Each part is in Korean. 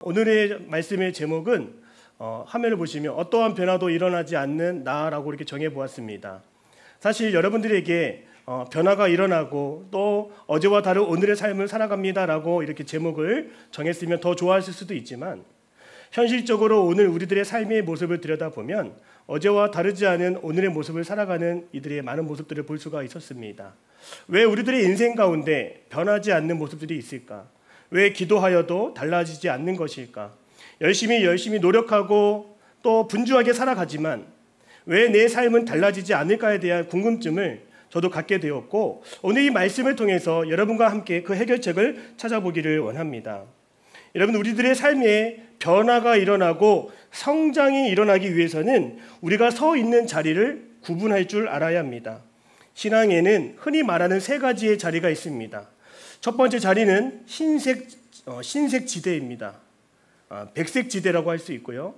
오늘의 말씀의 제목은 화면을 보시면 어떠한 변화도 일어나지 않는 나라고 이렇게 정해보았습니다. 사실 여러분들에게 변화가 일어나고 또 어제와 다른 오늘의 삶을 살아갑니다라고 이렇게 제목을 정했으면 더 좋아하실 수도 있지만 현실적으로 오늘 우리들의 삶의 모습을 들여다보면 어제와 다르지 않은 오늘의 모습을 살아가는 이들의 많은 모습들을 볼 수가 있었습니다. 왜 우리들의 인생 가운데 변하지 않는 모습들이 있을까? 왜 기도하여도 달라지지 않는 것일까? 열심히 노력하고 또 분주하게 살아가지만 왜 내 삶은 달라지지 않을까에 대한 궁금증을 저도 갖게 되었고, 오늘 이 말씀을 통해서 여러분과 함께 그 해결책을 찾아보기를 원합니다. 여러분, 우리들의 삶에 변화가 일어나고 성장이 일어나기 위해서는 우리가 서 있는 자리를 구분할 줄 알아야 합니다. 신앙에는 흔히 말하는 세 가지의 자리가 있습니다. 첫 번째 자리는 흰색 지대입니다. 백색 지대라고 할 수 있고요.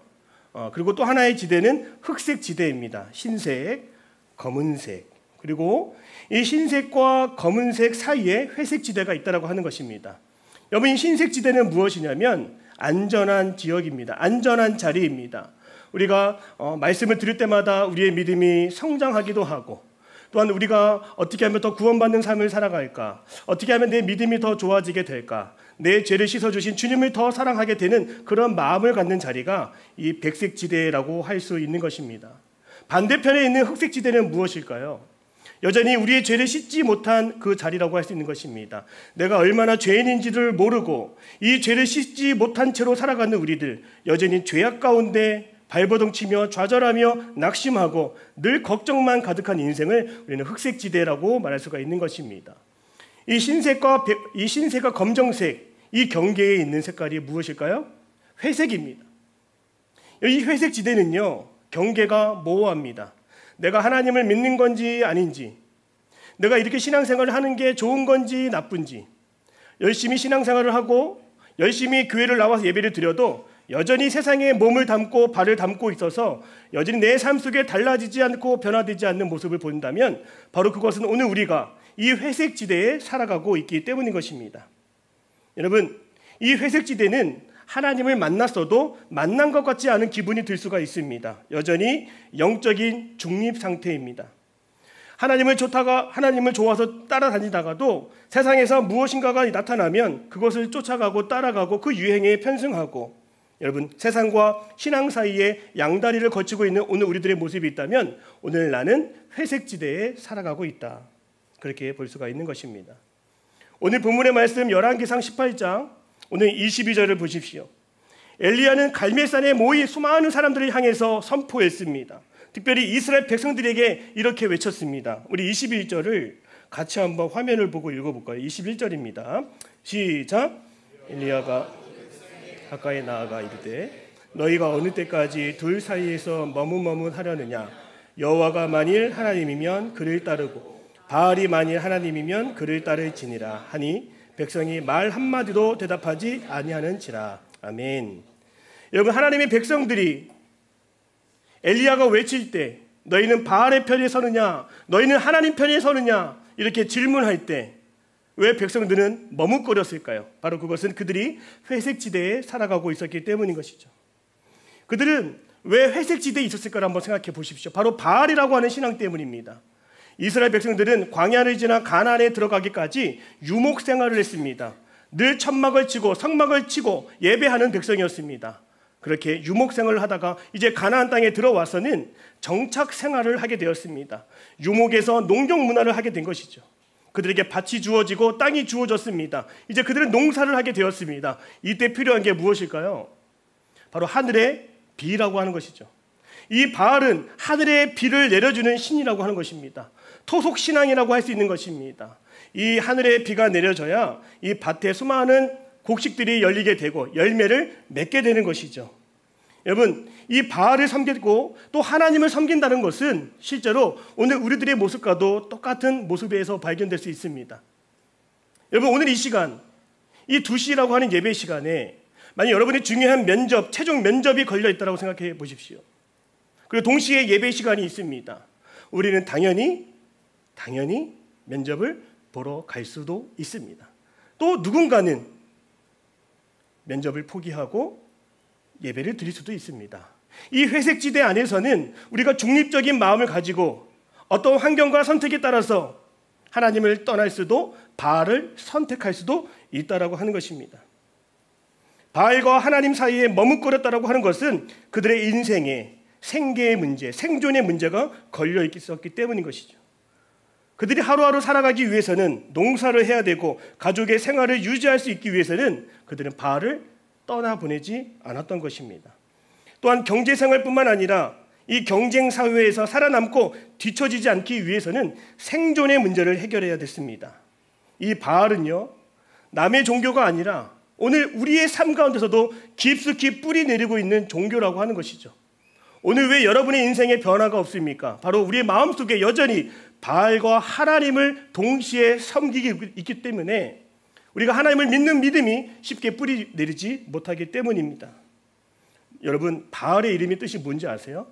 그리고 또 하나의 지대는 흑색 지대입니다. 흰색, 검은색. 그리고 이 흰색과 검은색 사이에 회색 지대가 있다고 하는 것입니다. 여러분, 이 흰색 지대는 무엇이냐면 안전한 지역입니다. 안전한 자리입니다. 우리가 말씀을 들을 때마다 우리의 믿음이 성장하기도 하고, 또한 우리가 어떻게 하면 더 구원받는 삶을 살아갈까? 어떻게 하면 내 믿음이 더 좋아지게 될까? 내 죄를 씻어주신 주님을 더 사랑하게 되는 그런 마음을 갖는 자리가 이 백색 지대라고 할 수 있는 것입니다. 반대편에 있는 흑색 지대는 무엇일까요? 여전히 우리의 죄를 씻지 못한 그 자리라고 할 수 있는 것입니다. 내가 얼마나 죄인인지를 모르고 이 죄를 씻지 못한 채로 살아가는 우리들, 여전히 죄악 가운데 발버둥치며 좌절하며 낙심하고 늘 걱정만 가득한 인생을 우리는 흑색 지대라고 말할 수가 있는 것입니다. 이 흰색과 검정색, 이 경계에 있는 색깔이 무엇일까요? 회색입니다. 이 회색 지대는요, 경계가 모호합니다. 내가 하나님을 믿는 건지 아닌지, 내가 이렇게 신앙생활을 하는 게 좋은 건지 나쁜지, 열심히 신앙생활을 하고 열심히 교회를 나와서 예배를 드려도 여전히 세상에 몸을 담고 발을 담고 있어서 여전히 내 삶 속에 달라지지 않고 변화되지 않는 모습을 본다면 바로 그것은 오늘 우리가 이 회색 지대에 살아가고 있기 때문인 것입니다. 여러분, 이 회색 지대는 하나님을 만났어도 만난 것 같지 않은 기분이 들 수가 있습니다. 여전히 영적인 중립 상태입니다. 하나님을 좋아서 따라다니다가도 세상에서 무엇인가가 나타나면 그것을 쫓아가고 따라가고 그 유행에 편승하고, 여러분, 세상과 신앙 사이에 양다리를 거치고 있는 오늘 우리들의 모습이 있다면 오늘 나는 회색 지대에 살아가고 있다, 그렇게 볼 수가 있는 것입니다. 오늘 본문의 말씀 열왕기상 18장 오늘 22절을 보십시오. 엘리야는 갈멜산에 모인 수많은 사람들을 향해서 선포했습니다. 특별히 이스라엘 백성들에게 이렇게 외쳤습니다. 우리 21절을 같이 한번 화면을 보고 읽어볼까요? 21절입니다. 시작. 엘리야가 가까이 나아가 이르되 너희가 어느 때까지 둘 사이에서 머뭇머뭇하려느냐? 여호와가 만일 하나님이면 그를 따르고 바알이 만일 하나님이면 그를 따를지니라 하니 백성이 말 한마디도 대답하지 아니하는지라. 아멘. 여러분, 하나님의 백성들이 엘리야가 외칠 때 너희는 바알의 편에 서느냐, 너희는 하나님 편에 서느냐 이렇게 질문할 때 왜 백성들은 머뭇거렸을까요? 바로 그것은 그들이 회색 지대에 살아가고 있었기 때문인 것이죠. 그들은 왜 회색 지대에 있었을까를 한번 생각해 보십시오. 바로 바알이라고 하는 신앙 때문입니다. 이스라엘 백성들은 광야를 지나 가나안에 들어가기까지 유목 생활을 했습니다. 늘 천막을 치고 성막을 치고 예배하는 백성이었습니다. 그렇게 유목 생활을 하다가 이제 가나안 땅에 들어와서는 정착 생활을 하게 되었습니다. 유목에서 농경 문화를 하게 된 것이죠. 그들에게 밭이 주어지고 땅이 주어졌습니다. 이제 그들은 농사를 하게 되었습니다. 이때 필요한 게 무엇일까요? 바로 하늘의 비라고 하는 것이죠. 이 바알은 하늘의 비를 내려주는 신이라고 하는 것입니다. 토속 신앙이라고 할 수 있는 것입니다. 이 하늘의 비가 내려져야 이 밭에 수많은 곡식들이 열리게 되고 열매를 맺게 되는 것이죠. 여러분, 이 바알을 섬기고 또 하나님을 섬긴다는 것은 실제로 오늘 우리들의 모습과도 똑같은 모습에서 발견될 수 있습니다. 여러분, 오늘 이 시간, 이 2시라고 하는 예배 시간에 만약 여러분이 중요한 면접, 최종 면접이 걸려 있다고 생각해 보십시오. 그리고 동시에 예배 시간이 있습니다. 우리는 당연히 면접을 보러 갈 수도 있습니다. 또 누군가는 면접을 포기하고 예배를 드릴 수도 있습니다. 이 회색지대 안에서는 우리가 중립적인 마음을 가지고 어떤 환경과 선택에 따라서 하나님을 떠날 수도 바알을 선택할 수도 있다라고 하는 것입니다. 바알과 하나님 사이에 머뭇거렸다라고 하는 것은 그들의 인생에 생계의 문제, 생존의 문제가 걸려 있었기 때문인 것이죠. 그들이 하루하루 살아가기 위해서는 농사를 해야 되고 가족의 생활을 유지할 수 있기 위해서는 그들은 바알을 떠나보내지 않았던 것입니다. 또한 경제생활뿐만 아니라 이 경쟁 사회에서 살아남고 뒤처지지 않기 위해서는 생존의 문제를 해결해야 됐습니다. 이 바알은요, 남의 종교가 아니라 오늘 우리의 삶 가운데서도 깊숙이 뿌리 내리고 있는 종교라고 하는 것이죠. 오늘 왜 여러분의 인생에 변화가 없습니까? 바로 우리의 마음속에 여전히 바알과 하나님을 동시에 섬기고 있기 때문에 우리가 하나님을 믿는 믿음이 쉽게 뿌리 내리지 못하기 때문입니다. 여러분, 바알의 이름의 뜻이 뭔지 아세요?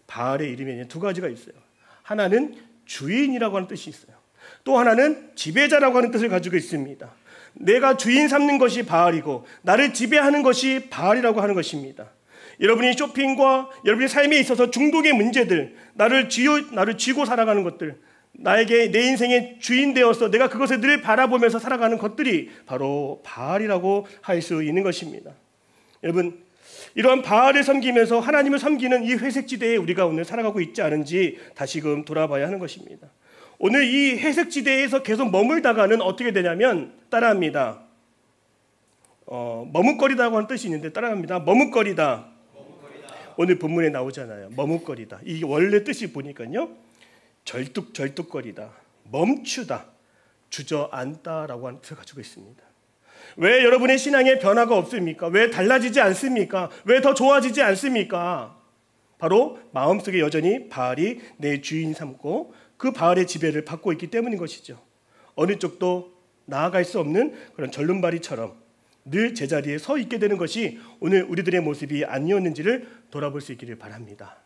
바알의 이름에 두 가지가 있어요. 하나는 주인이라고 하는 뜻이 있어요. 또 하나는 지배자라고 하는 뜻을 가지고 있습니다. 내가 주인 삼는 것이 바알이고 나를 지배하는 것이 바알이라고 하는 것입니다. 여러분이 쇼핑과 여러분의 삶에 있어서 중독의 문제들, 나를 쥐고 살아가는 것들, 나에게 내 인생의 주인 되어서 내가 그것을 늘 바라보면서 살아가는 것들이 바로 바알이라고 할 수 있는 것입니다. 여러분, 이러한 바알을 섬기면서 하나님을 섬기는 이 회색지대에 우리가 오늘 살아가고 있지 않은지 다시금 돌아봐야 하는 것입니다. 오늘 이 회색지대에서 계속 머물다가는 어떻게 되냐면 따라합니다. 머뭇거리다고 하는 뜻이 있는데 따라합니다. 머뭇거리다. 오늘 본문에 나오잖아요. 머뭇거리다. 이 원래 뜻이 보니까요, 절뚝절뚝거리다, 멈추다, 주저앉다라고 하는 뜻을 가지고 있습니다. 왜 여러분의 신앙에 변화가 없습니까? 왜 달라지지 않습니까? 왜 더 좋아지지 않습니까? 바로 마음속에 여전히 바알이 내 주인 삼고 그 바알의 지배를 받고 있기 때문인 것이죠. 어느 쪽도 나아갈 수 없는 그런 절름발이처럼 늘 제자리에 서 있게 되는 것이 오늘 우리들의 모습이 아니었는지를 돌아볼 수 있기를 바랍니다.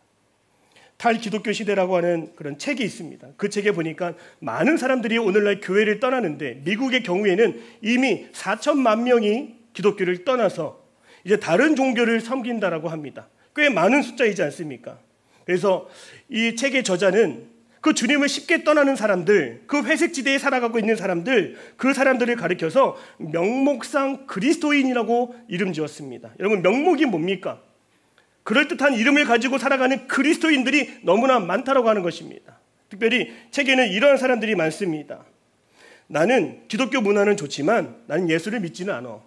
탈기독교 시대라고 하는 그런 책이 있습니다. 그 책에 보니까 많은 사람들이 오늘날 교회를 떠나는데 미국의 경우에는 이미 4천만 명이 기독교를 떠나서 이제 다른 종교를 섬긴다라고 합니다. 꽤 많은 숫자이지 않습니까? 그래서 이 책의 저자는 그 주님을 쉽게 떠나는 사람들, 그 회색지대에 살아가고 있는 사람들, 그 사람들을 가리켜서 명목상 그리스도인이라고 이름 지었습니다. 여러분, 명목이 뭡니까? 그럴듯한 이름을 가지고 살아가는 그리스도인들이 너무나 많다고 하는 것입니다. 특별히 책에는 이러한 사람들이 많습니다. 나는 기독교 문화는 좋지만 나는 예수를 믿지는 않아.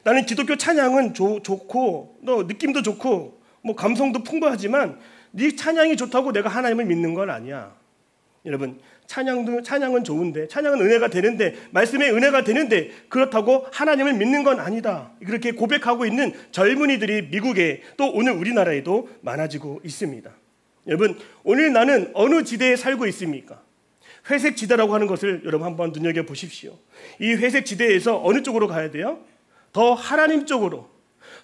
나는 기독교 찬양은 좋고 또 느낌도 좋고 뭐 감성도 풍부하지만 네 찬양이 좋다고 내가 하나님을 믿는 건 아니야. 여러분, 찬양은 좋은데, 찬양은 은혜가 되는데, 말씀의 은혜가 되는데 그렇다고 하나님을 믿는 건 아니다. 그렇게 고백하고 있는 젊은이들이 미국에 또 오늘 우리나라에도 많아지고 있습니다. 여러분, 오늘 나는 어느 지대에 살고 있습니까? 회색 지대라고 하는 것을 여러분 한번 눈여겨보십시오. 이 회색 지대에서 어느 쪽으로 가야 돼요? 더 하나님 쪽으로,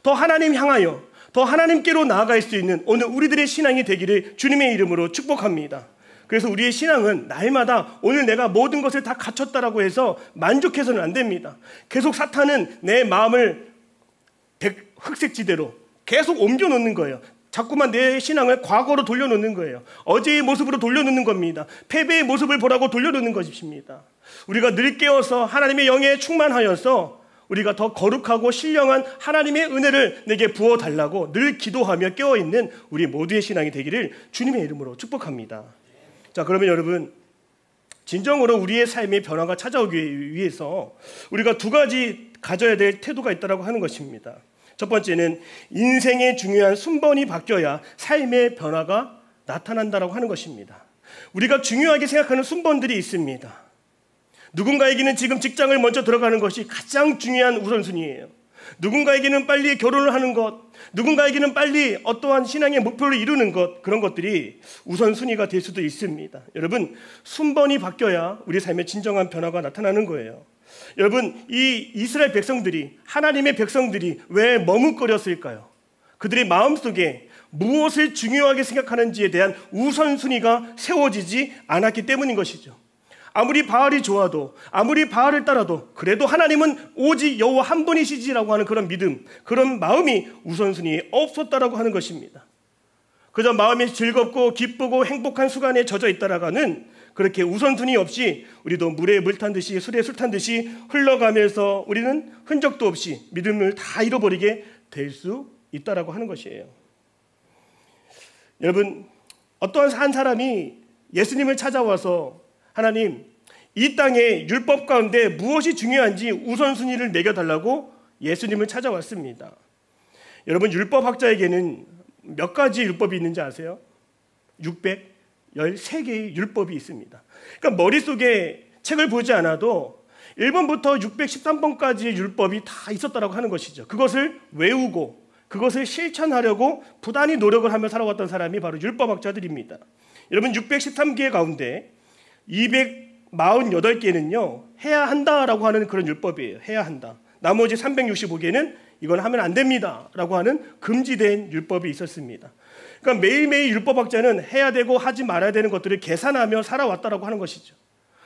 더 하나님 향하여, 더 하나님께로 나아갈 수 있는 오늘 우리들의 신앙이 되기를 주님의 이름으로 축복합니다. 그래서 우리의 신앙은 날마다 오늘 내가 모든 것을 다 갖췄다라고 해서 만족해서는 안 됩니다. 계속 사탄은 내 마음을 흑색지대로 계속 옮겨놓는 거예요. 자꾸만 내 신앙을 과거로 돌려놓는 거예요. 어제의 모습으로 돌려놓는 겁니다. 패배의 모습을 보라고 돌려놓는 것입니다. 우리가 늘 깨어서 하나님의 영에 충만하여서 우리가 더 거룩하고 신령한 하나님의 은혜를 내게 부어달라고 늘 기도하며 깨어있는 우리 모두의 신앙이 되기를 주님의 이름으로 축복합니다. 자, 그러면 여러분, 진정으로 우리의 삶의 변화가 찾아오기 위해서 우리가 두 가지 가져야 될 태도가 있다고 하는 것입니다. 첫 번째는 인생의 중요한 순번이 바뀌어야 삶의 변화가 나타난다고 하는 것입니다. 우리가 중요하게 생각하는 순번들이 있습니다. 누군가에게는 지금 직장을 먼저 들어가는 것이 가장 중요한 우선순위예요. 누군가에게는 빨리 결혼을 하는 것, 누군가에게는 빨리 어떠한 신앙의 목표를 이루는 것, 그런 것들이 우선순위가 될 수도 있습니다. 여러분, 순번이 바뀌어야 우리 삶의 진정한 변화가 나타나는 거예요. 여러분, 이 이스라엘 백성들이, 하나님의 백성들이 왜 머뭇거렸을까요? 그들의 마음속에 무엇을 중요하게 생각하는지에 대한 우선순위가 세워지지 않았기 때문인 것이죠. 아무리 바알이 좋아도, 아무리 바알을 따라도 그래도 하나님은 오직 여호와 한 분이시지라고 하는 그런 믿음, 그런 마음이 우선순위에 없었다라고 하는 것입니다. 그저 마음이 즐겁고 기쁘고 행복한 수간에 젖어 있다라가는 그렇게 우선순위 없이 우리도 물에 물 탄 듯이 술에 술 탄 듯이 흘러가면서 우리는 흔적도 없이 믿음을 다 잃어버리게 될 수 있다라고 하는 것이에요. 여러분, 어떠한 한 사람이 예수님을 찾아와서 하나님, 이 땅의 율법 가운데 무엇이 중요한지 우선순위를 매겨달라고 예수님을 찾아왔습니다. 여러분, 율법학자에게는 몇 가지 율법이 있는지 아세요? 613개의 율법이 있습니다. 그러니까 머릿속에 책을 보지 않아도 1번부터 613번까지의 율법이 다 있었다고 하는 것이죠. 그것을 외우고 그것을 실천하려고 부단히 노력을 하며 살아왔던 사람이 바로 율법학자들입니다. 여러분, 613개 가운데 248개는요 해야 한다라고 하는 그런 율법이에요. 해야 한다. 나머지 365개는 이건 하면 안 됩니다 라고 하는 금지된 율법이 있었습니다. 그러니까 매일매일 율법학자는 해야 되고 하지 말아야 되는 것들을 계산하며 살아왔다라고 하는 것이죠.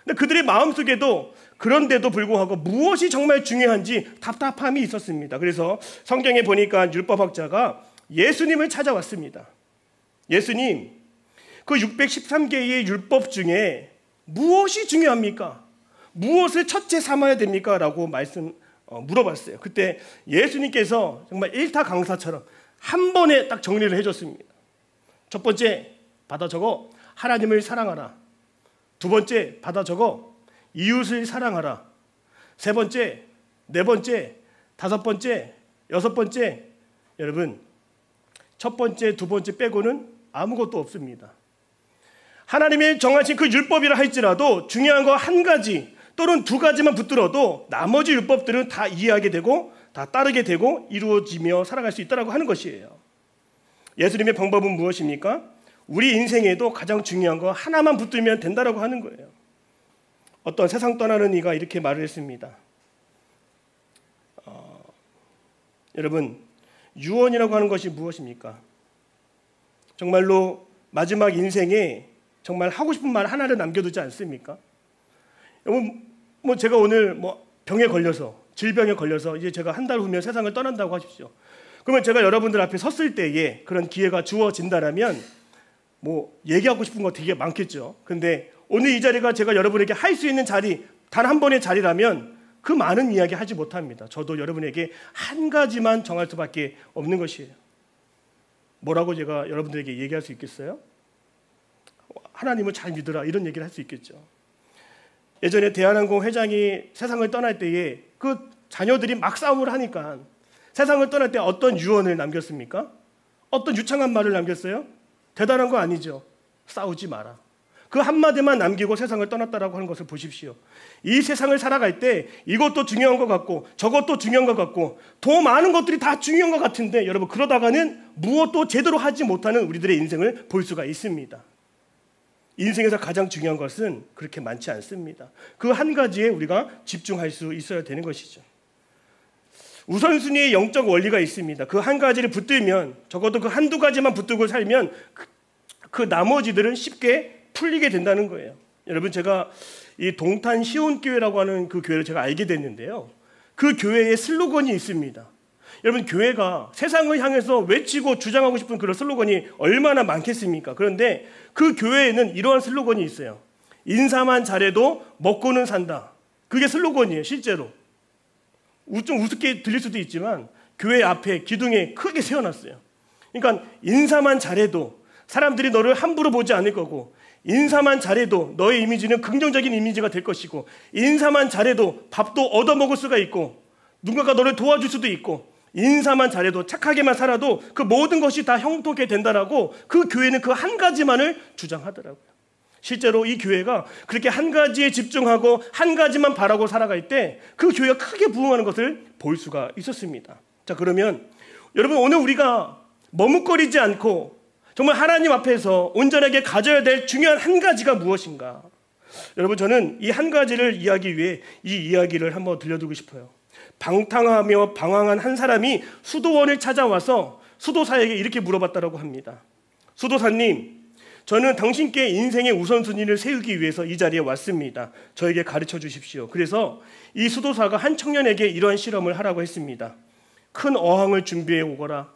근데 그들의 마음속에도 그런데도 불구하고 무엇이 정말 중요한지 답답함이 있었습니다. 그래서 성경에 보니까 율법학자가 예수님을 찾아왔습니다. 예수님, 그 613개의 율법 중에 무엇이 중요합니까? 무엇을 첫째 삼아야 됩니까? 라고 물어봤어요. 그때 예수님께서 정말 일타 강사처럼 한 번에 딱 정리를 해줬습니다. 첫 번째, 받아 적어 하나님을 사랑하라. 두 번째, 받아 적어 이웃을 사랑하라. 세 번째, 네 번째, 다섯 번째, 여섯 번째. 여러분, 첫 번째, 두 번째 빼고는 아무것도 없습니다. 하나님의 정하신 그 율법이라 할지라도 중요한 거 한 가지 또는 두 가지만 붙들어도 나머지 율법들은 다 이해하게 되고 다 따르게 되고 이루어지며 살아갈 수 있다고 하는 것이에요. 예수님의 방법은 무엇입니까? 우리 인생에도 가장 중요한 거 하나만 붙들면 된다라고 하는 거예요. 어떤 세상 떠나는 이가 이렇게 말을 했습니다. 여러분, 유언이라고 하는 것이 무엇입니까? 정말로 마지막 인생에 정말 하고 싶은 말 하나를 남겨두지 않습니까? 뭐 제가 오늘 병에 걸려서, 질병에 걸려서 이제 제가 한 달 후면 세상을 떠난다고 하십시오. 그러면 제가 여러분들 앞에 섰을 때에 그런 기회가 주어진다라면 얘기하고 싶은 거 되게 많겠죠. 근데 오늘 이 자리가 제가 여러분에게 할 수 있는 자리, 단 한 번의 자리라면 그 많은 이야기 하지 못합니다. 저도 여러분에게 한 가지만 정할 수밖에 없는 것이에요. 뭐라고 제가 여러분들에게 얘기할 수 있겠어요? 하나님을 잘 믿으라, 이런 얘기를 할 수 있겠죠. 예전에 대한항공 회장이 세상을 떠날 때에 그 자녀들이 막 싸움을 하니까 세상을 떠날 때 어떤 유언을 남겼습니까? 어떤 유창한 말을 남겼어요? 대단한 거 아니죠. 싸우지 마라. 그 한마디만 남기고 세상을 떠났다라고 하는 것을 보십시오. 이 세상을 살아갈 때 이것도 중요한 것 같고 저것도 중요한 것 같고 더 많은 것들이 다 중요한 것 같은데 여러분, 그러다가는 무엇도 제대로 하지 못하는 우리들의 인생을 볼 수가 있습니다. 인생에서 가장 중요한 것은 그렇게 많지 않습니다. 그 한 가지에 우리가 집중할 수 있어야 되는 것이죠. 우선순위의 영적 원리가 있습니다. 그 한 가지를 붙들면, 적어도 그 한두 가지만 붙들고 살면 그 나머지들은 쉽게 풀리게 된다는 거예요. 여러분, 제가 이 동탄 시온교회라고 하는 그 교회를 제가 알게 됐는데요. 그 교회에 슬로건이 있습니다. 여러분, 교회가 세상을 향해서 외치고 주장하고 싶은 그런 슬로건이 얼마나 많겠습니까? 그런데 그 교회에는 이러한 슬로건이 있어요. 인사만 잘해도 먹고는 산다. 그게 슬로건이에요, 실제로. 좀 우습게 들릴 수도 있지만 교회 앞에 기둥에 크게 세워놨어요. 그러니까 인사만 잘해도 사람들이 너를 함부로 보지 않을 거고, 인사만 잘해도 너의 이미지는 긍정적인 이미지가 될 것이고, 인사만 잘해도 밥도 얻어먹을 수가 있고 누군가가 너를 도와줄 수도 있고, 인사만 잘해도 착하게만 살아도 그 모든 것이 다 형통하게 된다라고 그 교회는 그 한 가지만을 주장하더라고요. 실제로 이 교회가 그렇게 한 가지에 집중하고 한 가지만 바라고 살아갈 때 그 교회가 크게 부흥하는 것을 볼 수가 있었습니다. 자, 그러면 여러분, 오늘 우리가 머뭇거리지 않고 정말 하나님 앞에서 온전하게 가져야 될 중요한 한 가지가 무엇인가? 여러분, 저는 이 한 가지를 이해하기 위해 이 이야기를 한번 들려드리고 싶어요. 방탕하며 방황한 한 사람이 수도원을 찾아와서 수도사에게 이렇게 물어봤다고 합니다. 수도사님, 저는 당신께 인생의 우선순위를 세우기 위해서 이 자리에 왔습니다. 저에게 가르쳐 주십시오. 그래서 이 수도사가 한 청년에게 이러한 실험을 하라고 했습니다. 큰 어항을 준비해 오거라.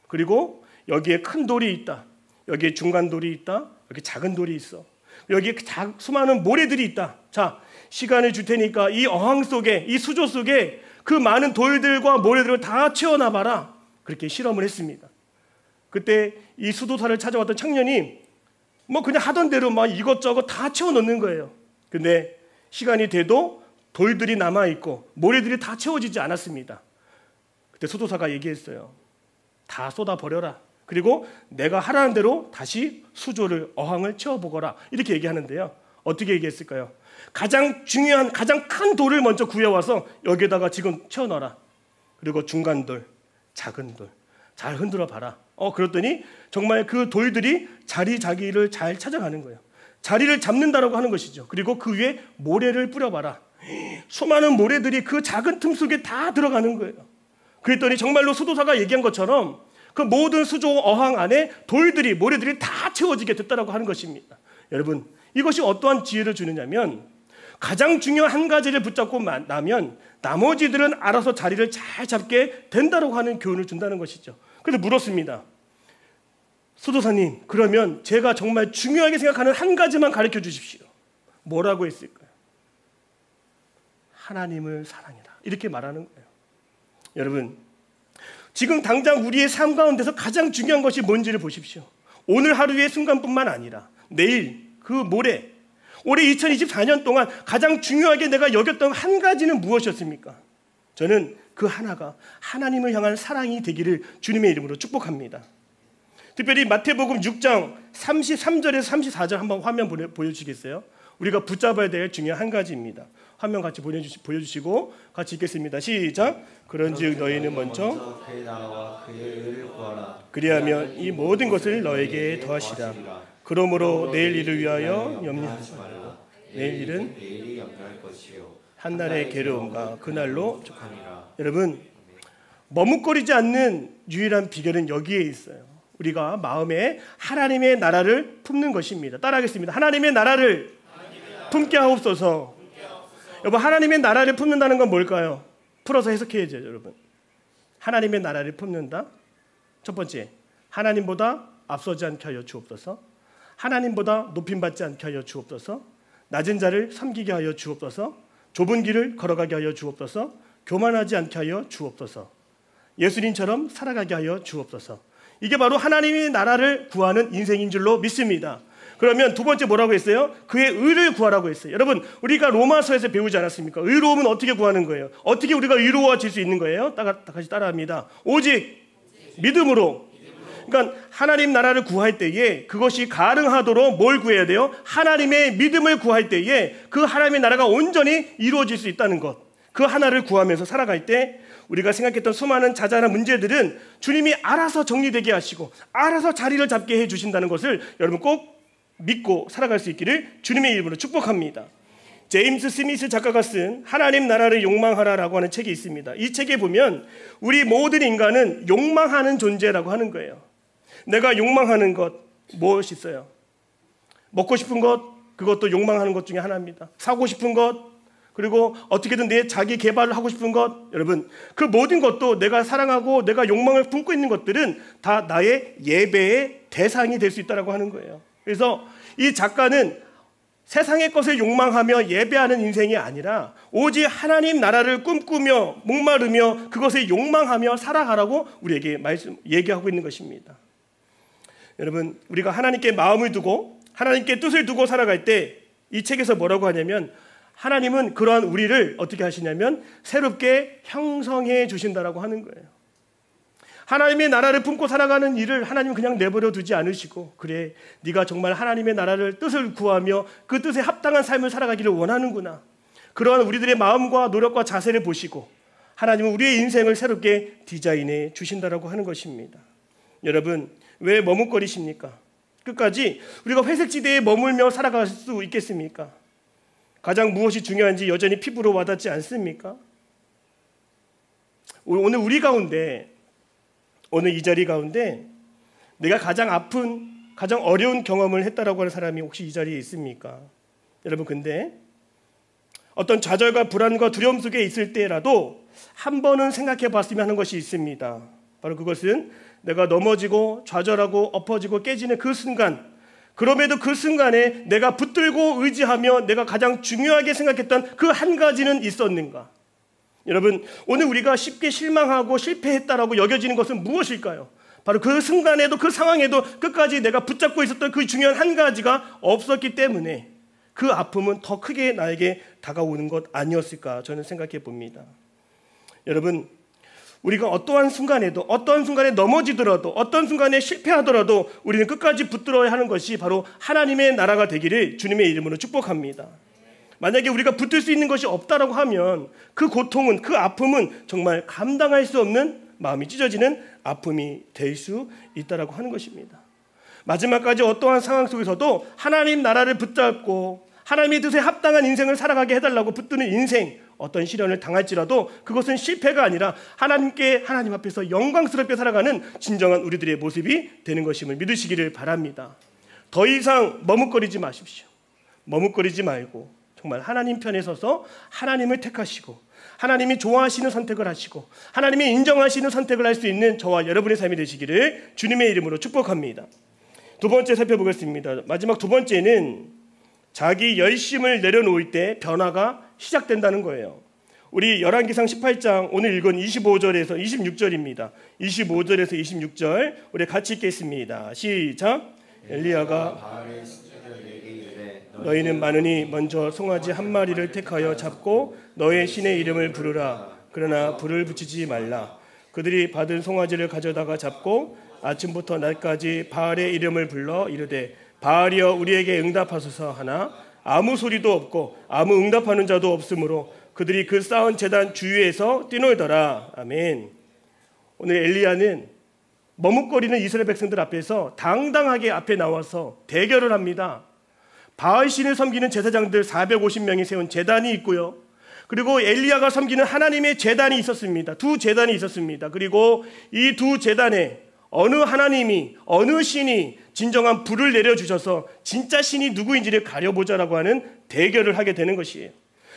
그리고 여기에 큰 돌이 있다. 여기에 중간 돌이 있다. 여기 작은 돌이 있어. 여기에 수많은 모래들이 있다. 자, 시간을 줄 테니까 이 어항 속에, 이 수조 속에 그 많은 돌들과 모래들을 다 채워놔봐라. 그렇게 실험을 했습니다. 그때 이 수도사를 찾아왔던 청년이 뭐 그냥 하던 대로 막 이것저것 다 채워넣는 거예요. 근데 시간이 돼도 돌들이 남아있고 모래들이 다 채워지지 않았습니다. 그때 수도사가 얘기했어요. 다 쏟아버려라. 그리고 내가 하라는 대로 다시 수조를, 어항을 채워보거라. 이렇게 얘기하는데요. 어떻게 얘기했을까요? 가장 중요한, 가장 큰 돌을 먼저 구해와서 여기에다가 지금 채워넣어라. 그리고 중간 돌, 작은 돌 잘 흔들어 봐라. 그랬더니 정말 그 돌들이 자기를 잘 찾아가는 거예요. 자리를 잡는다라고 하는 것이죠. 그리고 그 위에 모래를 뿌려봐라. 수많은 모래들이 그 작은 틈 속에 다 들어가는 거예요. 그랬더니 정말로 수도사가 얘기한 것처럼 그 모든 수조 어항 안에 돌들이, 모래들이 다 채워지게 됐다라고 하는 것입니다. 여러분, 이것이 어떠한 지혜를 주느냐면 가장 중요한 한 가지를 붙잡고 나면 나머지들은 알아서 자리를 잘 잡게 된다라고 하는 교훈을 준다는 것이죠. 그래서 물었습니다. 수도사님, 그러면 제가 정말 중요하게 생각하는 한 가지만 가르쳐 주십시오. 뭐라고 했을까요? 하나님을 사랑해라. 이렇게 말하는 거예요. 여러분, 지금 당장 우리의 삶 가운데서 가장 중요한 것이 뭔지를 보십시오. 오늘 하루의 순간뿐만 아니라 내일, 그 모레, 올해 2024년 동안 가장 중요하게 내가 여겼던 한 가지는 무엇이었습니까? 저는 그 하나가 하나님을 향한 사랑이 되기를 주님의 이름으로 축복합니다. 특별히 마태복음 6장 33절에서 34절 한번 화면 보여주시겠어요? 우리가 붙잡아야 될 중요한 한 가지입니다. 화면 같이 보여주시고 같이 읽겠습니다. 시작. 그런즉 너희는 먼저 그의 나라와 그의 의를 구하라. 그리하면 이 모든 것을 너에게 더하시라. 그러므로 내일 일을 위하여 염려하지 말라. 내일 일은 내일이 염려할 것이요 한날의 괴로움과 그날로 족하니라. 여러분, 머뭇거리지 않는 유일한 비결은 여기에 있어요. 우리가 마음에 하나님의 나라를 품는 것입니다. 따라하겠습니다. 하나님의 나라를 품게 하옵소서. 여러분, 하나님의 나라를 품는다는 건 뭘까요? 풀어서 해석해야죠, 여러분. 하나님의 나라를 품는다. 첫 번째, 하나님보다 앞서지 않게 하여 주옵소서. 하나님보다 높임받지 않게 하여 주옵소서. 낮은 자를 섬기게 하여 주옵소서. 좁은 길을 걸어가게 하여 주옵소서. 교만하지 않게 하여 주옵소서. 예수님처럼 살아가게 하여 주옵소서. 이게 바로 하나님의 나라를 구하는 인생인 줄로 믿습니다. 그러면 두 번째 뭐라고 했어요? 그의 의를 구하라고 했어요. 여러분, 우리가 로마서에서 배우지 않았습니까? 의로움은 어떻게 구하는 거예요? 어떻게 우리가 의로워질 수 있는 거예요? 다시 따라합니다. 오직 믿음으로. 그러니까 하나님 나라를 구할 때에 그것이 가능하도록 뭘 구해야 돼요? 하나님의 믿음을 구할 때에 그 하나님의 나라가 온전히 이루어질 수 있다는 것. 그 하나를 구하면서 살아갈 때 우리가 생각했던 수많은 자잘한 문제들은 주님이 알아서 정리되게 하시고 알아서 자리를 잡게 해주신다는 것을 여러분 꼭 믿고 살아갈 수 있기를 주님의 이름으로 축복합니다. 제임스 스미스 작가가 쓴 하나님 나라를 욕망하라라고 하는 책이 있습니다. 이 책에 보면 우리 모든 인간은 욕망하는 존재라고 하는 거예요. 내가 욕망하는 것 무엇이 있어요? 먹고 싶은 것, 그것도 욕망하는 것 중에 하나입니다. 사고 싶은 것, 그리고 어떻게든 내 자기 개발을 하고 싶은 것, 여러분 그 모든 것도 내가 사랑하고 내가 욕망을 품고 있는 것들은 다 나의 예배의 대상이 될 수 있다고 하는 거예요. 그래서 이 작가는 세상의 것을 욕망하며 예배하는 인생이 아니라 오직 하나님 나라를 꿈꾸며 목마르며 그것을 욕망하며 살아가라고 우리에게 얘기하고 있는 것입니다. 여러분, 우리가 하나님께 마음을 두고 하나님께 뜻을 두고 살아갈 때 이 책에서 뭐라고 하냐면 하나님은 그러한 우리를 어떻게 하시냐면 새롭게 형성해 주신다라고 하는 거예요. 하나님의 나라를 품고 살아가는 일을 하나님은 그냥 내버려 두지 않으시고, 그래 네가 정말 하나님의 나라를 뜻을 구하며 그 뜻에 합당한 삶을 살아가기를 원하는구나, 그러한 우리들의 마음과 노력과 자세를 보시고 하나님은 우리의 인생을 새롭게 디자인해 주신다라고 하는 것입니다. 여러분, 왜 머뭇거리십니까? 끝까지 우리가 회색지대에 머물며 살아갈 수 있겠습니까? 가장 무엇이 중요한지 여전히 피부로 와닿지 않습니까? 오늘 우리 가운데, 오늘 이 자리 가운데 내가 가장 아픈 가장 어려운 경험을 했다라고 하는 사람이 혹시 이 자리에 있습니까? 여러분, 근데 어떤 좌절과 불안과 두려움 속에 있을 때라도 한 번은 생각해 봤으면 하는 것이 있습니다. 바로 그것은 내가 넘어지고 좌절하고 엎어지고 깨지는 그 순간, 그럼에도 그 순간에 내가 붙들고 의지하며 내가 가장 중요하게 생각했던 그 한 가지는 있었는가? 여러분, 오늘 우리가 쉽게 실망하고 실패했다라고 여겨지는 것은 무엇일까요? 바로 그 순간에도 그 상황에도 끝까지 내가 붙잡고 있었던 그 중요한 한 가지가 없었기 때문에 그 아픔은 더 크게 나에게 다가오는 것 아니었을까 저는 생각해 봅니다. 여러분, 우리가 어떠한 순간에도, 어떠한 순간에 넘어지더라도, 어떤 순간에 실패하더라도 우리는 끝까지 붙들어야 하는 것이 바로 하나님의 나라가 되기를 주님의 이름으로 축복합니다. 만약에 우리가 붙들 수 있는 것이 없다라고 하면 그 고통은, 그 아픔은 정말 감당할 수 없는 마음이 찢어지는 아픔이 될 수 있다라고 하는 것입니다. 마지막까지 어떠한 상황 속에서도 하나님 나라를 붙잡고 하나님의 뜻에 합당한 인생을 살아가게 해달라고 붙드는 인생, 어떤 시련을 당할지라도 그것은 실패가 아니라 하나님 앞에서 영광스럽게 살아가는 진정한 우리들의 모습이 되는 것임을 믿으시기를 바랍니다. 더 이상 머뭇거리지 마십시오. 머뭇거리지 말고 정말 하나님 편에 서서 하나님을 택하시고 하나님이 좋아하시는 선택을 하시고 하나님이 인정하시는 선택을 할 수 있는 저와 여러분의 삶이 되시기를 주님의 이름으로 축복합니다. 두 번째 살펴보겠습니다. 마지막 두 번째는 자기 열심을 내려놓을 때 변화가 시작된다는 거예요. 우리 열왕기상 18장 오늘 읽은 25절에서 26절입니다. 25절에서 26절 우리 같이 읽겠습니다. 시작. 엘리야가 너희는 많으니 먼저 송아지 한 마리를 택하여 잡고 너의 신의 이름을 부르라. 그러나 불을 붙이지 말라. 그들이 받은 송아지를 가져다가 잡고 아침부터 낮까지 바알의 이름을 불러 이르되 바알이여 우리에게 응답하소서 하나 아무 소리도 없고 아무 응답하는 자도 없으므로 그들이 그 쌓은 제단 주위에서 뛰놀더라. 아멘. 오늘 엘리야는 머뭇거리는 이스라엘 백성들 앞에서 당당하게 앞에 나와서 대결을 합니다. 바알 신을 섬기는 제사장들 450명이 세운 제단이 있고요. 그리고 엘리야가 섬기는 하나님의 제단이 있었습니다. 두 제단이 있었습니다. 그리고 이 두 제단에 어느 하나님이, 어느 신이 진정한 불을 내려주셔서 진짜 신이 누구인지를 가려보자라고 하는 대결을 하게 되는 것이에요.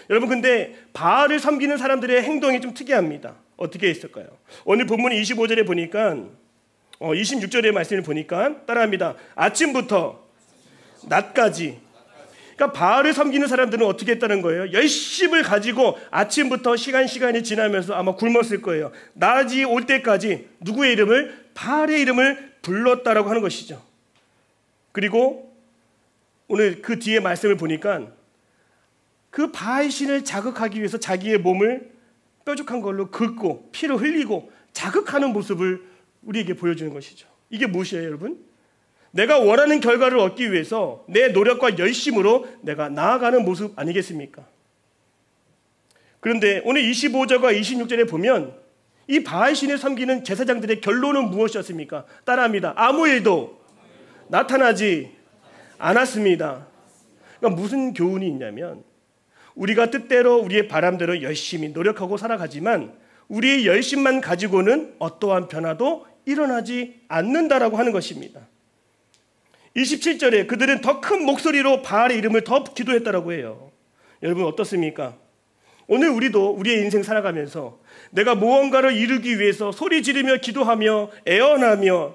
여러분, 근데 바알을 섬기는 사람들의 행동이 좀 특이합니다. 어떻게 했을까요? 오늘 본문 25절에 보니까 26절의 말씀을 보니까 따라합니다. 아침부터 낮까지. 그러니까 바알을 섬기는 사람들은 어떻게 했다는 거예요? 열심을 가지고 아침부터 시간이 지나면서 아마 굶었을 거예요. 낮이 올 때까지 누구의 이름을? 바알의 이름을 불렀다라고 하는 것이죠. 그리고 오늘 그 뒤에 말씀을 보니까 그 바알 신을 자극하기 위해서 자기의 몸을 뾰족한 걸로 긁고 피를 흘리고 자극하는 모습을 우리에게 보여주는 것이죠. 이게 무엇이에요, 여러분? 내가 원하는 결과를 얻기 위해서 내 노력과 열심으로 내가 나아가는 모습 아니겠습니까? 그런데 오늘 25절과 26절에 보면 이 바알 신을 섬기는 제사장들의 결론은 무엇이었습니까? 따라합니다. 아무 일도 나타나지 않았습니다. 그러니까 무슨 교훈이 있냐면 우리가 뜻대로 우리의 바람대로 열심히 노력하고 살아가지만 우리의 열심만 가지고는 어떠한 변화도 일어나지 않는다라고 하는 것입니다. 27절에 그들은 더 큰 목소리로 바알의 이름을 더 기도했다라고 해요. 여러분 어떻습니까? 오늘 우리도 우리의 인생 살아가면서 내가 무언가를 이루기 위해서 소리 지르며 기도하며 애원하며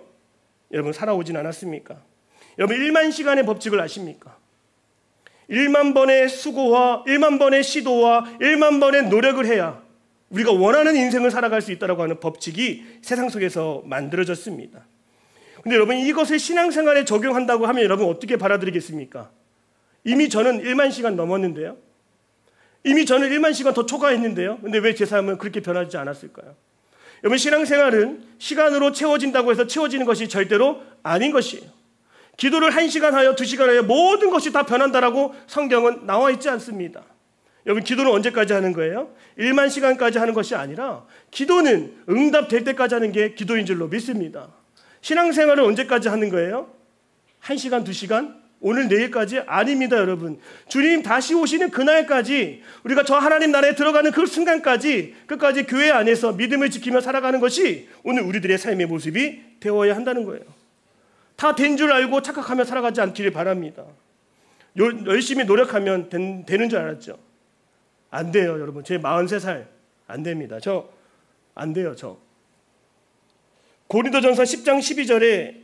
여러분 살아오진 않았습니까? 여러분 1만 시간의 법칙을 아십니까? 1만 번의 수고와 1만 번의 시도와 1만 번의 노력을 해야 우리가 원하는 인생을 살아갈 수 있다고 하는 법칙이 세상 속에서 만들어졌습니다. 근데 여러분 이것을 신앙생활에 적용한다고 하면 여러분 어떻게 받아들이겠습니까? 이미 저는 1만 시간 넘었는데요. 이미 저는 1만 시간 더 초과했는데요. 근데 왜 제 삶은 그렇게 변하지 않았을까요? 여러분 신앙생활은 시간으로 채워진다고 해서 채워지는 것이 절대로 아닌 것이에요. 기도를 1시간 하여 2시간 하여 모든 것이 다 변한다라고 성경은 나와 있지 않습니다. 여러분 기도는 언제까지 하는 거예요? 1만 시간까지 하는 것이 아니라 기도는 응답될 때까지 하는 게 기도인 줄로 믿습니다. 신앙생활은 언제까지 하는 거예요? 1시간, 2시간? 오늘 내일까지? 아닙니다, 여러분. 주님 다시 오시는 그날까지 우리가 저 하나님 나라에 들어가는 그 순간까지 끝까지 교회 안에서 믿음을 지키며 살아가는 것이 오늘 우리들의 삶의 모습이 되어야 한다는 거예요. 다 된 줄 알고 착각하며 살아가지 않기를 바랍니다. 열심히 노력하면 되는 줄 알았죠. 안 돼요, 여러분. 제 43살 안 됩니다. 안 돼요, 저. 고린도전서 10장 12절에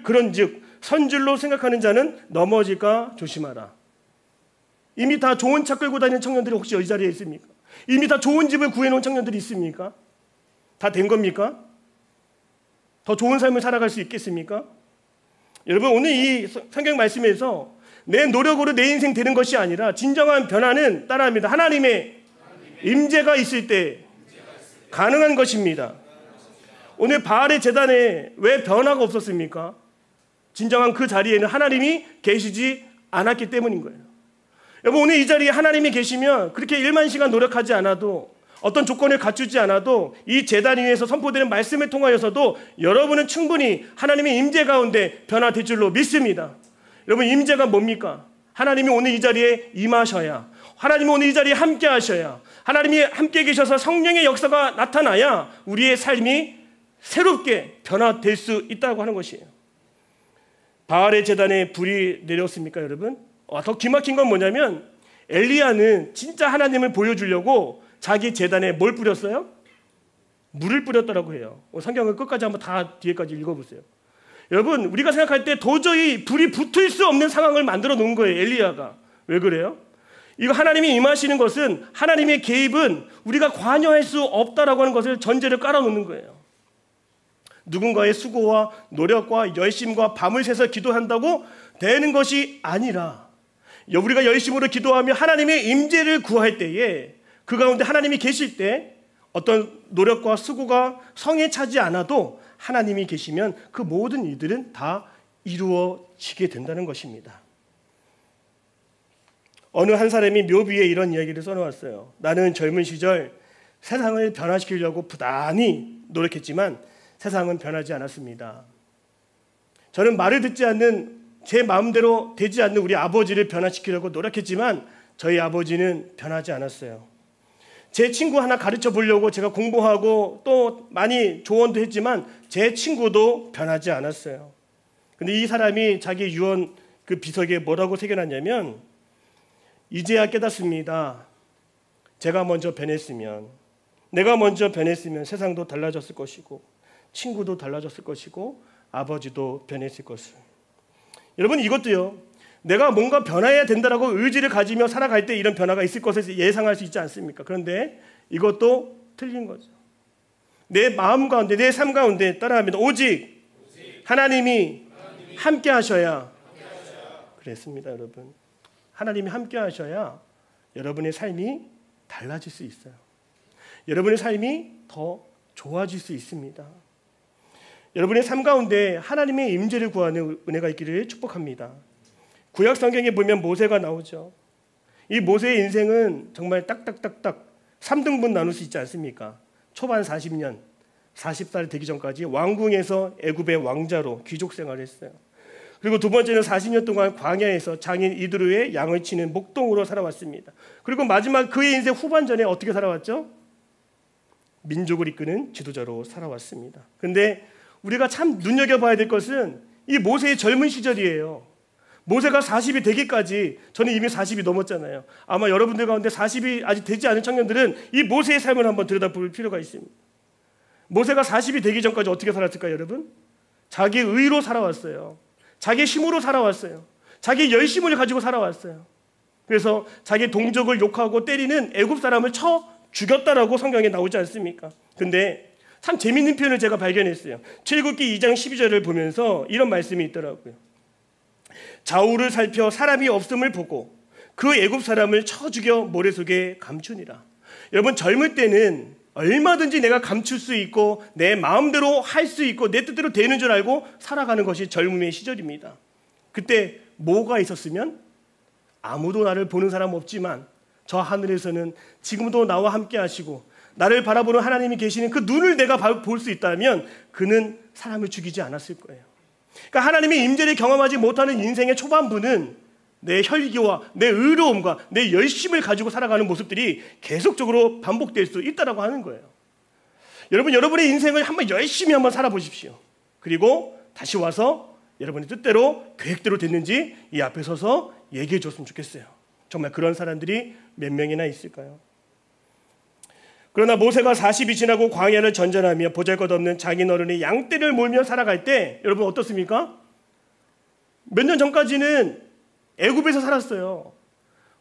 그런즉 선줄로 생각하는 자는 넘어질까 조심하라. 이미 다 좋은 차 끌고 다니는 청년들이 혹시 이 자리에 있습니까? 이미 다 좋은 집을 구해놓은 청년들이 있습니까? 다 된 겁니까? 더 좋은 삶을 살아갈 수 있겠습니까? 여러분, 오늘 이 성경 말씀에서 내 노력으로 내 인생 되는 것이 아니라 진정한 변화는 따라합니다. 하나님의 임재가 있을 때 가능한 것입니다. 오늘 바알의 제단에 왜 변화가 없었습니까? 진정한 그 자리에는 하나님이 계시지 않았기 때문인 거예요. 여러분, 오늘 이 자리에 하나님이 계시면 그렇게 1만 시간 노력하지 않아도, 어떤 조건을 갖추지 않아도 이 제단 위에서 선포되는 말씀을 통하여서도 여러분은 충분히 하나님의 임재 가운데 변화될 줄로 믿습니다. 여러분, 임재가 뭡니까? 하나님이 오늘 이 자리에 임하셔야, 하나님이 오늘 이 자리에 함께 하셔야, 하나님이 함께 계셔서 성령의 역사가 나타나야 우리의 삶이 새롭게 변화될 수 있다고 하는 것이에요. 바알의 제단에 불이 내렸습니까, 여러분? 더 기막힌 건 뭐냐면 엘리야는 진짜 하나님을 보여주려고 자기 제단에 뭘 뿌렸어요? 물을 뿌렸다라고 해요. 성경을 끝까지 한번 다 뒤에까지 읽어보세요. 여러분, 우리가 생각할 때 도저히 불이 붙을 수 없는 상황을 만들어 놓은 거예요, 엘리야가. 왜 그래요? 이거 하나님이 임하시는 것은, 하나님의 개입은 우리가 관여할 수 없다라고 하는 것을 전제를 깔아놓는 거예요. 누군가의 수고와 노력과 열심과 밤을 새서 기도한다고 되는 것이 아니라, 우리가 열심으로 기도하며 하나님의 임재를 구할 때에 그 가운데 하나님이 계실 때 어떤 노력과 수고가 성에 차지 않아도 하나님이 계시면 그 모든 일들은 다 이루어지게 된다는 것입니다. 어느 한 사람이 묘비에 이런 이야기를 써놓았어요. 나는 젊은 시절 세상을 변화시키려고 부단히 노력했지만 세상은 변하지 않았습니다. 저는 말을 듣지 않는, 제 마음대로 되지 않는 우리 아버지를 변화시키려고 노력했지만 저희 아버지는 변하지 않았어요. 제 친구 하나 가르쳐 보려고 제가 공부하고 또 많이 조언도 했지만 제 친구도 변하지 않았어요. 근데 이 사람이 자기 유언 그 비석에 뭐라고 새겨놨냐면, 이제야 깨닫습니다. 내가 먼저 변했으면 세상도 달라졌을 것이고 친구도 달라졌을 것이고 아버지도 변했을 것을. 여러분, 이것도요, 내가 뭔가 변화해야 된다라고 의지를 가지며 살아갈 때 이런 변화가 있을 것을 예상할 수 있지 않습니까? 그런데 이것도 틀린 거죠. 내 마음 가운데, 내 삶 가운데 따라합니다. 오직 하나님이 함께 하셔야. 그랬습니다, 여러분. 하나님이 함께 하셔야 여러분의 삶이 달라질 수 있어요. 여러분의 삶이 더 좋아질 수 있습니다. 여러분의 삶 가운데 하나님의 임재를 구하는 은혜가 있기를 축복합니다. 구약 성경에 보면 모세가 나오죠. 이 모세의 인생은 정말 딱딱딱딱 3등분 나눌 수 있지 않습니까? 초반 40년, 40살 되기 전까지 왕궁에서 애굽의 왕자로 귀족 생활을 했어요. 그리고 두 번째는 40년 동안 광야에서 장인 이드로의 양을 치는 목동으로 살아왔습니다. 그리고 마지막 그의 인생 후반전에 어떻게 살아왔죠? 민족을 이끄는 지도자로 살아왔습니다. 그런데 우리가 참 눈여겨봐야 될 것은 이 모세의 젊은 시절이에요. 모세가 40이 되기까지, 저는 이미 40이 넘었잖아요. 아마 여러분들 가운데 40이 아직 되지 않은 청년들은 이 모세의 삶을 한번 들여다볼 필요가 있습니다. 모세가 40이 되기 전까지 어떻게 살았을까요, 여러분? 자기 의로 살아왔어요. 자기 힘으로 살아왔어요. 자기 열심을 가지고 살아왔어요. 그래서 자기 동족을 욕하고 때리는 애굽 사람을 쳐 죽였다라고 성경에 나오지 않습니까? 근데 참 재밌는 표현을 제가 발견했어요. 출애굽기 2장 12절을 보면서 이런 말씀이 있더라고요. 좌우를 살펴 사람이 없음을 보고 그 애굽 사람을 쳐 죽여 모래 속에 감추니라. 여러분, 젊을 때는 얼마든지 내가 감출 수 있고 내 마음대로 할 수 있고 내 뜻대로 되는 줄 알고 살아가는 것이 젊음의 시절입니다. 그때 뭐가 있었으면 아무도 나를 보는 사람 없지만 저 하늘에서는 지금도 나와 함께 하시고 나를 바라보는 하나님이 계시는 그 눈을 내가 볼 수 있다면 그는 사람을 죽이지 않았을 거예요. 그러니까 하나님의 임재를 경험하지 못하는 인생의 초반부는 내 혈기와 내 의로움과 내 열심을 가지고 살아가는 모습들이 계속적으로 반복될 수 있다고 하는 거예요. 여러분, 여러분의 인생을 한번 열심히 한번 살아보십시오. 그리고 다시 와서 여러분의 뜻대로 계획대로 됐는지 이 앞에 서서 얘기해 줬으면 좋겠어요. 정말 그런 사람들이 몇 명이나 있을까요? 그러나 모세가 40이 지나고 광야를 전전하며 보잘것없는 장인 어른이 양떼를 몰며 살아갈 때 여러분 어떻습니까? 몇 년 전까지는 애굽에서 살았어요.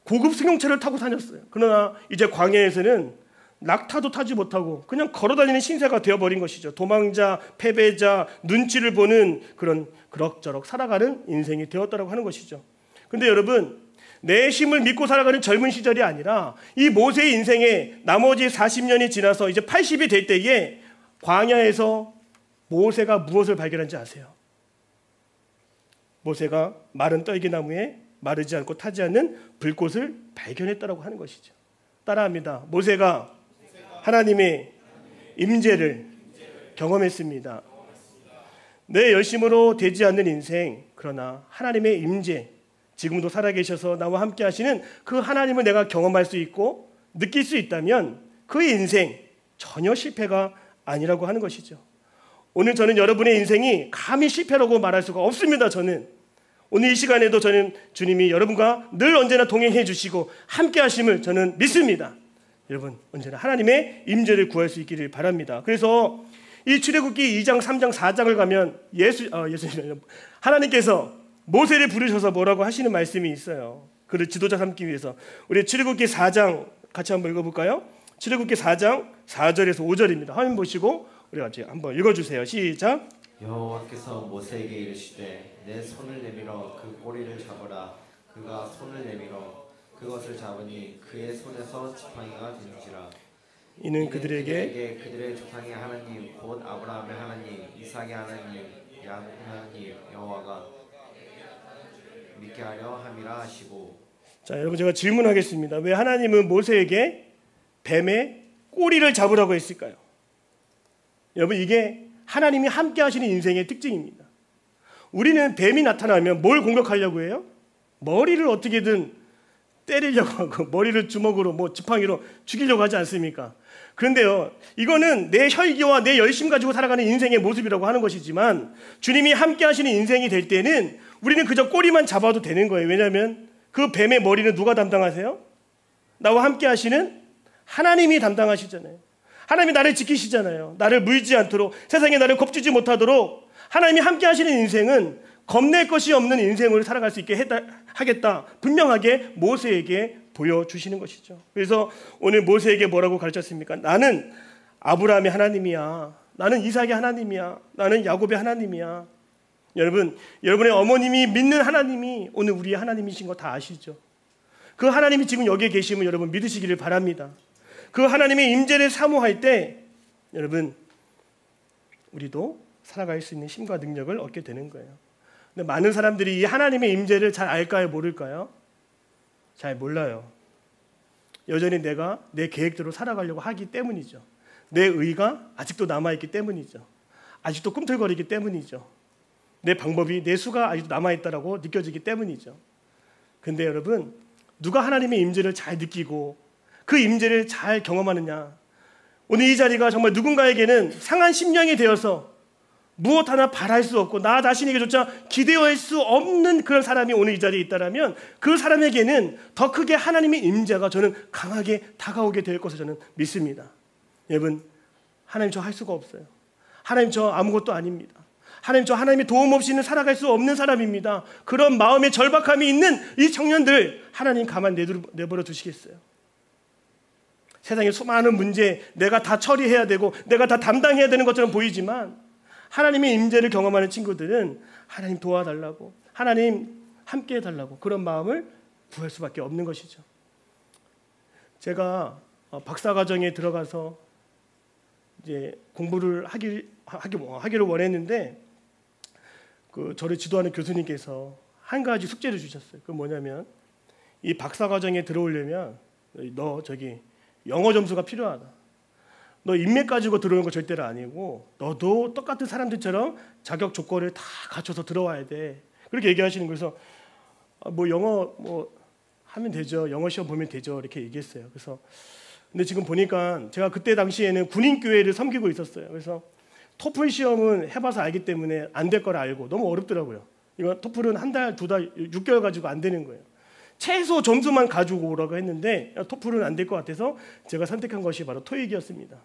고급 승용차를 타고 다녔어요. 그러나 이제 광야에서는 낙타도 타지 못하고 그냥 걸어다니는 신세가 되어버린 것이죠. 도망자, 패배자, 눈치를 보는 그런 그럭저럭 살아가는 인생이 되었다고 하는 것이죠. 근데 여러분, 내 힘을 믿고 살아가는 젊은 시절이 아니라 이 모세의 인생에 나머지 40년이 지나서 이제 80이 될 때에 광야에서 모세가 무엇을 발견한지 아세요? 모세가 마른 떨기나무에 마르지 않고 타지 않는 불꽃을 발견했다고 하는 것이죠. 따라합니다. 모세가 하나님의 임재를 경험했습니다. 내 열심으로 되지 않는 인생, 그러나 하나님의 임재, 지금도 살아계셔서 나와 함께 하시는 그 하나님을 내가 경험할 수 있고 느낄 수 있다면 그 인생 전혀 실패가 아니라고 하는 것이죠. 오늘 저는 여러분의 인생이 감히 실패라고 말할 수가 없습니다. 저는 오늘 이 시간에도 저는 주님이 여러분과 늘 언제나 동행해 주시고 함께 하심을 저는 믿습니다. 여러분 언제나 하나님의 임재를 구할 수 있기를 바랍니다. 그래서 이 출애굽기 2장, 3장, 4장을 가면 예수님 하나님께서 모세를 부르셔서 뭐라고 하시는 말씀이 있어요. 그를 지도자 삼기 위해서. 우리 출애굽기 4장 같이 한번 읽어볼까요? 출애굽기 4장 4절에서 5절입니다. 화면 보시고 우리 같이 한번 읽어주세요. 시작. 여호와께서 모세에게 이르시되 내 손을 내밀어 그 꼬리를 잡으라. 그가 손을 내밀어 그것을 잡으니 그의 손에서 지팡이가 되는지라. 이는 그들에게 그들의 조상의 하나님 곧 아브라함의 하나님 이삭의 하나님 야곱의 하나님 여호와가 믿게 하려 함이라 하시고. 자, 여러분 제가 질문하겠습니다. 왜 하나님은 모세에게 뱀의 꼬리를 잡으라고 했을까요? 여러분 이게 하나님이 함께 하시는 인생의 특징입니다. 우리는 뱀이 나타나면 뭘 공격하려고 해요? 머리를 어떻게든 때리려고 하고 머리를 주먹으로 지팡이로 죽이려고 하지 않습니까? 그런데요, 이거는 내 혈기와 내 열심 가지고 살아가는 인생의 모습이라고 하는 것이지만 주님이 함께 하시는 인생이 될 때는 우리는 그저 꼬리만 잡아도 되는 거예요. 왜냐하면 그 뱀의 머리는 누가 담당하세요? 나와 함께 하시는 하나님이 담당하시잖아요. 하나님이 나를 지키시잖아요. 나를 물지 않도록, 세상에 나를 겁주지 못하도록 하나님이 함께 하시는 인생은 겁낼 것이 없는 인생으로 살아갈 수 있게 하겠다. 분명하게 모세에게 보여주시는 것이죠. 그래서 오늘 모세에게 뭐라고 가르쳤습니까? 나는 아브라함의 하나님이야. 나는 이삭의 하나님이야. 나는 야곱의 하나님이야. 여러분, 여러분의 어머님이 믿는 하나님이 오늘 우리의 하나님이신 거 다 아시죠? 그 하나님이 지금 여기에 계시면 여러분 믿으시기를 바랍니다. 그 하나님의 임재를 사모할 때 여러분 우리도 살아갈 수 있는 힘과 능력을 얻게 되는 거예요. 근데 많은 사람들이 이 하나님의 임재를 잘 알까요? 모를까요? 잘 몰라요. 여전히 내가 내 계획대로 살아가려고 하기 때문이죠. 내 의가 아직도 남아있기 때문이죠. 아직도 꿈틀거리기 때문이죠. 내 방법이, 내 수가 아직도 남아있다라고 느껴지기 때문이죠. 근데 여러분, 누가 하나님의 임재를 잘 느끼고 그 임재를 잘 경험하느냐? 오늘 이 자리가 정말 누군가에게는 상한 심령이 되어서 무엇 하나 바랄 수 없고 나 자신에게조차 기대할 수 없는 그런 사람이 오늘 이 자리에 있다면 그 사람에게는 더 크게 하나님의 임재가 저는 강하게 다가오게 될 것을 저는 믿습니다. 여러분, 하나님 저 할 수가 없어요. 하나님 저 아무것도 아닙니다. 하나님 저 하나님의 도움 없이는 살아갈 수 없는 사람입니다. 그런 마음의 절박함이 있는 이 청년들 하나님 가만 내버려 두시겠어요? 세상에 수많은 문제 내가 다 처리해야 되고 내가 다 담당해야 되는 것처럼 보이지만 하나님의 임재를 경험하는 친구들은 하나님 도와달라고, 하나님 함께 해달라고 그런 마음을 구할 수밖에 없는 것이죠. 제가 박사과정에 들어가서 이제 공부를 하기를 원했는데 저를 지도하는 교수님께서 한 가지 숙제를 주셨어요. 그 뭐냐면 이 박사과정에 들어오려면 너 영어 점수가 필요하다. 너 인맥 가지고 들어오는 거 절대로 아니고 너도 똑같은 사람들처럼 자격 조건을 다 갖춰서 들어와야 돼. 그렇게 얘기하시는 거예요. 그래서 영어 하면 되죠. 영어 시험 보면 되죠. 이렇게 얘기했어요. 그래서 근데 지금 보니까 제가 그때 당시에는 군인교회를 섬기고 있었어요. 그래서 토플 시험은 해봐서 알기 때문에 안 될 걸 알고 너무 어렵더라고요. 이거 토플은 한 달, 두 달, 6개월 가지고 안 되는 거예요. 최소 점수만 가지고 오라고 했는데 토플은 안 될 것 같아서 제가 선택한 것이 바로 토익이었습니다.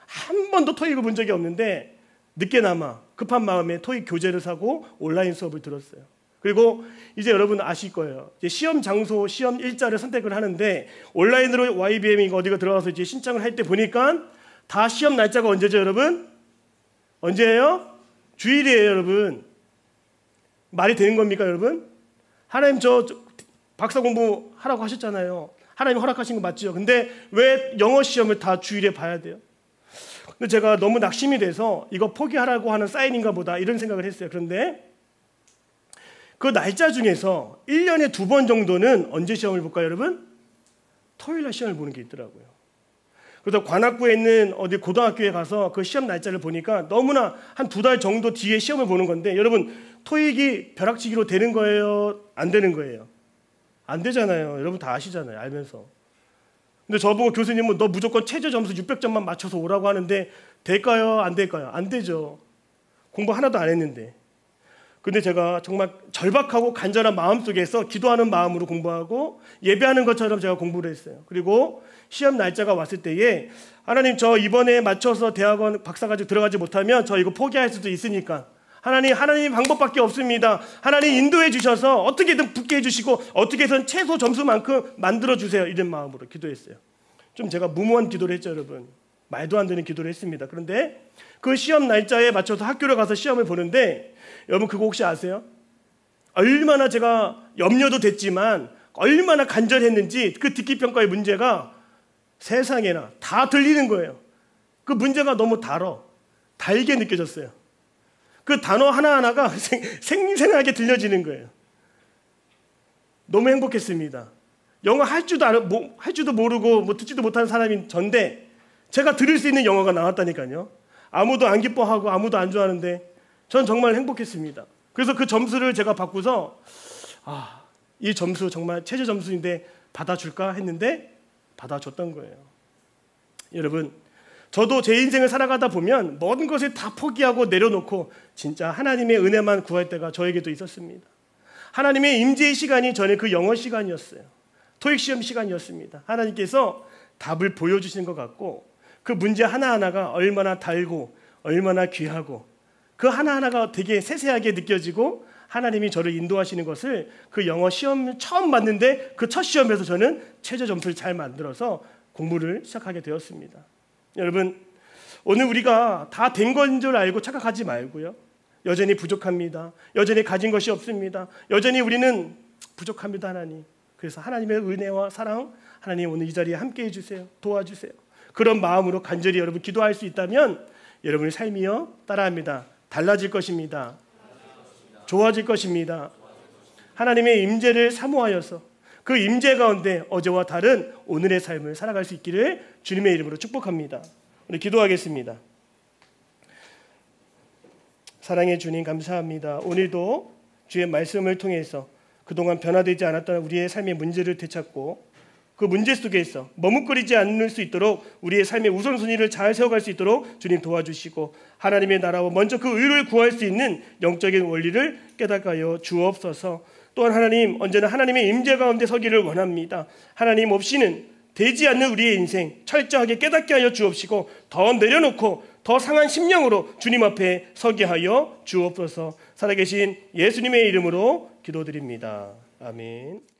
한 번도 토익을 본 적이 없는데 늦게나마 급한 마음에 토익 교재를 사고 온라인 수업을 들었어요. 그리고 이제 여러분 아실 거예요. 이제 시험 장소, 시험 일자를 선택을 하는데 온라인으로 YBM 어디가 들어가서 이제 신청을 할 때 보니까 다 시험 날짜가 언제죠, 여러분? 언제예요? 주일이에요, 여러분. 말이 되는 겁니까, 여러분? 하나님 저 박사 공부 하라고 하셨잖아요. 하나님 허락하신 거 맞죠? 근데 왜 영어 시험을 다 주일에 봐야 돼요? 근데 제가 너무 낙심이 돼서 이거 포기하라고 하는 사인인가 보다 이런 생각을 했어요. 그런데 그 날짜 중에서 1년에 2번 정도는 언제 시험을 볼까요, 여러분? 토요일날 시험을 보는 게 있더라고요. 그래서 관악구에 있는 어디 고등학교에 가서 그 시험 날짜를 보니까 너무나 한 2달 정도 뒤에 시험을 보는 건데 여러분 토익이 벼락치기로 되는 거예요? 안 되는 거예요? 안 되잖아요. 여러분 다 아시잖아요. 알면서. 근데 저보고 교수님은 너 무조건 최저 점수 600점만 맞춰서 오라고 하는데 될까요? 안 될까요? 안 되죠. 공부 하나도 안 했는데. 근데 제가 정말 절박하고 간절한 마음속에서 기도하는 마음으로 공부하고 예배하는 것처럼 제가 공부를 했어요. 그리고 시험 날짜가 왔을 때에 하나님 저 이번에 맞춰서 대학원 박사까지 들어가지 못하면 저 이거 포기할 수도 있으니까 하나님 방법밖에 없습니다. 하나님 인도해 주셔서 어떻게든 붙게 해주시고 어떻게 해서든 최소 점수만큼 만들어 주세요. 이런 마음으로 기도했어요. 좀 제가 무모한 기도를 했죠, 여러분. 말도 안 되는 기도를 했습니다. 그런데 그 시험 날짜에 맞춰서 학교를 가서 시험을 보는데 여러분 그거 혹시 아세요? 얼마나 제가 염려도 됐지만 얼마나 간절했는지 그 듣기평가의 문제가 세상에나 다 들리는 거예요. 그 문제가 너무 달게 느껴졌어요. 그 단어 하나하나가 생생하게 들려지는 거예요. 너무 행복했습니다. 영어 할 줄도 모르고 듣지도 못하는 사람인 전데 제가 들을 수 있는 영어가 나왔다니까요. 아무도 안 기뻐하고 아무도 안 좋아하는데 전 정말 행복했습니다. 그래서 그 점수를 제가 받고서 이 점수 정말 최저 점수인데 받아줄까 했는데 받아줬던 거예요. 여러분 저도 제 인생을 살아가다 보면 모든 것을 다 포기하고 내려놓고 진짜 하나님의 은혜만 구할 때가 저에게도 있었습니다. 하나님의 임재의 시간이 전에 그 영어 시간이었어요. 토익 시험 시간이었습니다. 하나님께서 답을 보여주시는 것 같고 그 문제 하나하나가 얼마나 달고 얼마나 귀하고 그 하나하나가 되게 세세하게 느껴지고 하나님이 저를 인도하시는 것을 그 영어 시험 처음 봤는데 그 첫 시험에서 저는 최저 점수를 잘 만들어서 공부를 시작하게 되었습니다. 여러분 오늘 우리가 다 된 건 줄 알고 착각하지 말고요. 여전히 부족합니다. 여전히 가진 것이 없습니다. 여전히 우리는 부족합니다. 하나님. 그래서 하나님의 은혜와 사랑 하나님 오늘 이 자리에 함께해 주세요. 도와주세요. 그런 마음으로 간절히 여러분 기도할 수 있다면 여러분의 삶이요 따라합니다. 달라질 것입니다. 좋아질 것입니다. 하나님의 임재를 사모하여서 그 임재 가운데 어제와 다른 오늘의 삶을 살아갈 수 있기를 주님의 이름으로 축복합니다. 우리 기도하겠습니다. 사랑의 주님 감사합니다. 오늘도 주의 말씀을 통해서 그동안 변화되지 않았던 우리의 삶의 문제를 되찾고 그 문제 속에서 머뭇거리지 않을 수 있도록 우리의 삶의 우선순위를 잘 세워갈 수 있도록 주님 도와주시고 하나님의 나라와 먼저 그 의를 구할 수 있는 영적인 원리를 깨닫게 하여 주옵소서. 또한 하나님 언제나 하나님의 임재 가운데 서기를 원합니다. 하나님 없이는 되지 않는 우리의 인생 철저하게 깨닫게 하여 주옵시고 더 내려놓고 더 상한 심령으로 주님 앞에 서게 하여 주옵소서. 살아계신 예수님의 이름으로 기도드립니다. 아멘.